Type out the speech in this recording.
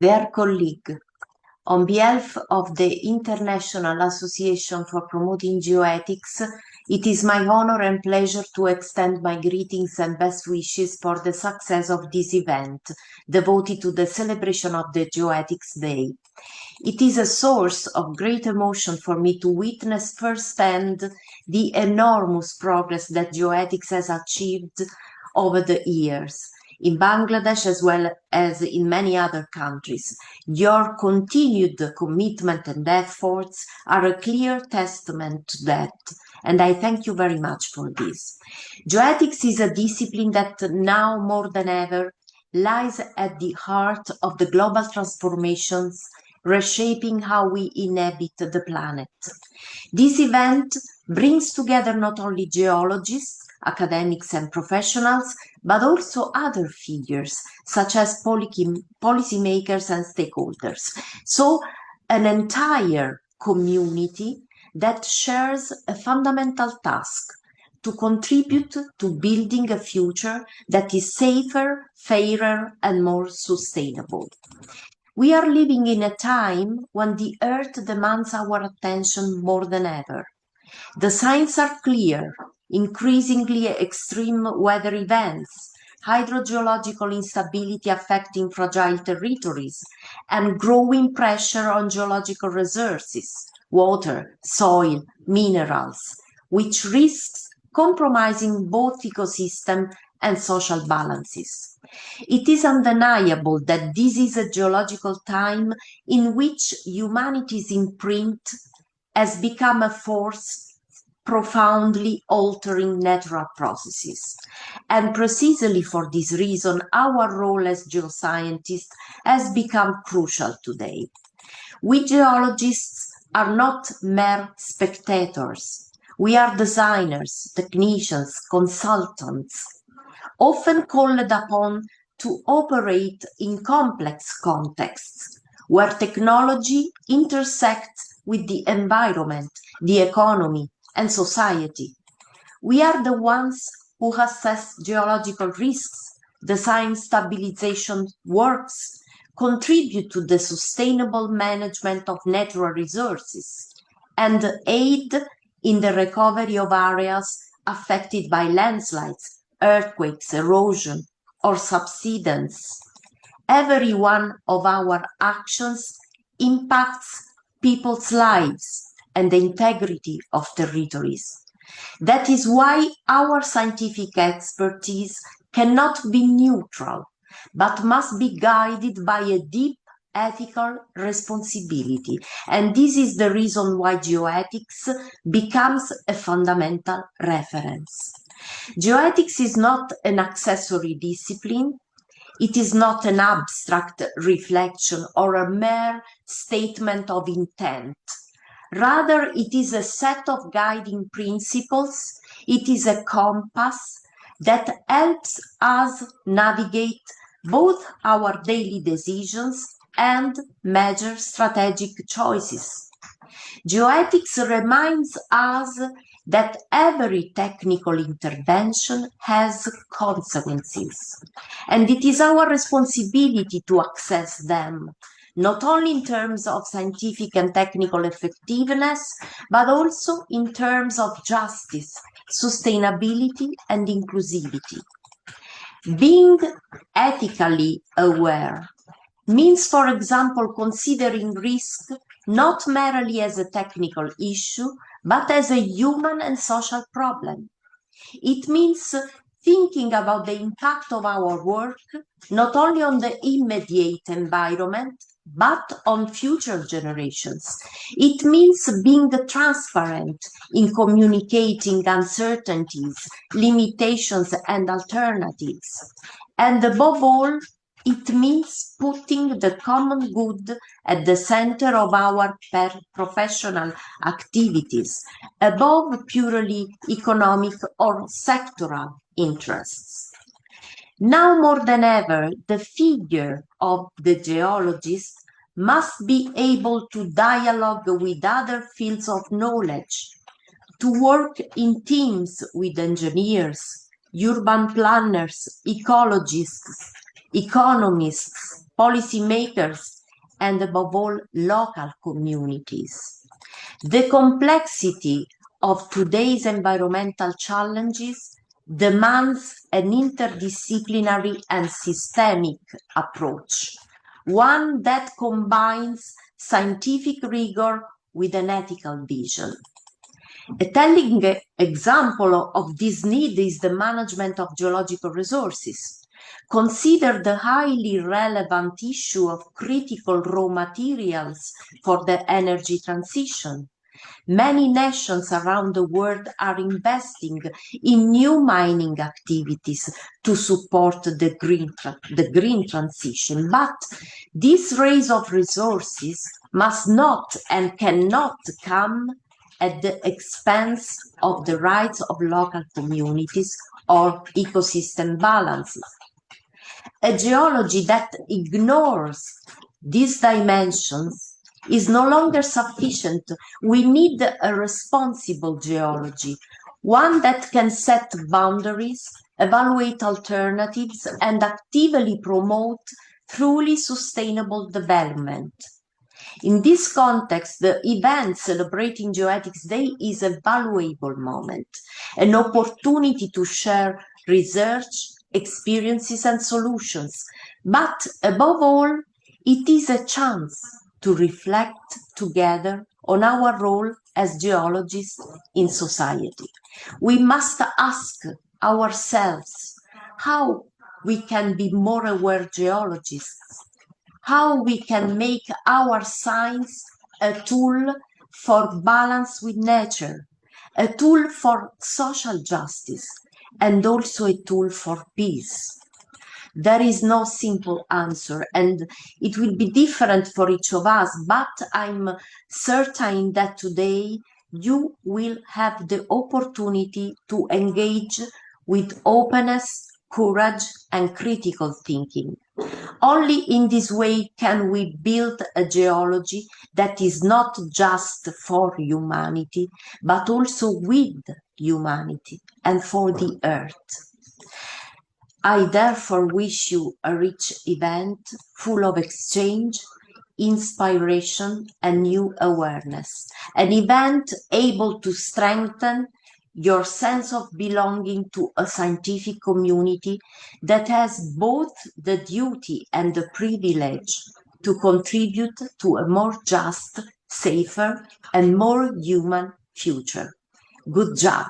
Dear colleague, on behalf of the International Association for Promoting Geoethics, it is my honor and pleasure to extend my greetings and best wishes for the success of this event, devoted to the celebration of the Geoethics Day. It is a source of great emotion for me to witness firsthand the enormous progress that geoethics has achieved over the years, in Bangladesh as well as in many other countries. Your continued commitment and efforts are a clear testament to that, and I thank you very much for this. Geoethics is a discipline that now more than ever lies at the heart of the global transformations reshaping how we inhabit the planet. This event brings together not only geologists, academics and professionals, but also other figures such as policymakers and stakeholders. So an entire community that shares a fundamental task to contribute to building a future that is safer, fairer and more sustainable. We are living in a time when the Earth demands our attention more than ever. The signs are clear: increasingly extreme weather events, hydrogeological instability affecting fragile territories, and growing pressure on geological resources, water, soil, minerals, which risks compromising both ecosystem and social balances. It is undeniable that this is a geological time in which humanity's imprint has become a force profoundly altering natural processes. And precisely for this reason, our role as geoscientists has become crucial today. We geologists are not mere spectators. We are designers, technicians, consultants, often called upon to operate in complex contexts where technology intersects with the environment, the economy, and society. We are the ones who assess geological risks, design stabilization works, contribute to the sustainable management of natural resources, and aid in the recovery of areas affected by landslides, earthquakes, erosion, or subsidence. Every one of our actions impacts people's lives and the integrity of territories. That is why our scientific expertise cannot be neutral, but must be guided by a deep ethical responsibility. And this is the reason why geoethics becomes a fundamental reference. Geoethics is not an accessory discipline. It is not an abstract reflection or a mere statement of intent. Rather, it is a set of guiding principles. It is a compass that helps us navigate both our daily decisions and major strategic choices. Geoethics reminds us that every technical intervention has consequences, and it is our responsibility to access them, not only in terms of scientific and technical effectiveness, but also in terms of justice, sustainability, and inclusivity. Being ethically aware means, for example, considering risk not merely as a technical issue, but as a human and social problem. It means thinking about the impact of our work not only on the immediate environment, but on future generations. It means being transparent in communicating uncertainties, limitations, and alternatives. And above all, it means putting the common good at the center of our professional activities, above purely economic or sectoral interests. Now more than ever, the figure of the geologist must be able to dialogue with other fields of knowledge, to work in teams with engineers, urban planners, ecologists, economists, policymakers, and above all, local communities. The complexity of today's environmental challenges demands an interdisciplinary and systemic approach, one that combines scientific rigor with an ethical vision. A telling example of this need is the management of geological resources. Consider the highly relevant issue of critical raw materials for the energy transition. Many nations around the world are investing in new mining activities to support the green transition, but this raise of resources must not and cannot come at the expense of the rights of local communities or ecosystem balances. A geology that ignores these dimensions is no longer sufficient. We need a responsible geology, one that can set boundaries, evaluate alternatives, and actively promote truly sustainable development. In this context, the event celebrating Geoethics Day is a valuable moment, an opportunity to share research, experiences, and solutions. But above all, it is a chance to reflect together on our role as geologists in society. We must ask ourselves how we can be more aware geologists, how we can make our science a tool for balance with nature, a tool for social justice, and also a tool for peace. There is no simple answer, and it will be different for each of us, but I'm certain that today you will have the opportunity to engage with openness, courage, and critical thinking. Only in this way can we build a geology that is not just for humanity, but also with humanity and for the earth. I therefore wish you a rich event full of exchange, inspiration, and new awareness. An event able to strengthen your sense of belonging to a scientific community that has both the duty and the privilege to contribute to a more just, safer, and more human future. Good job.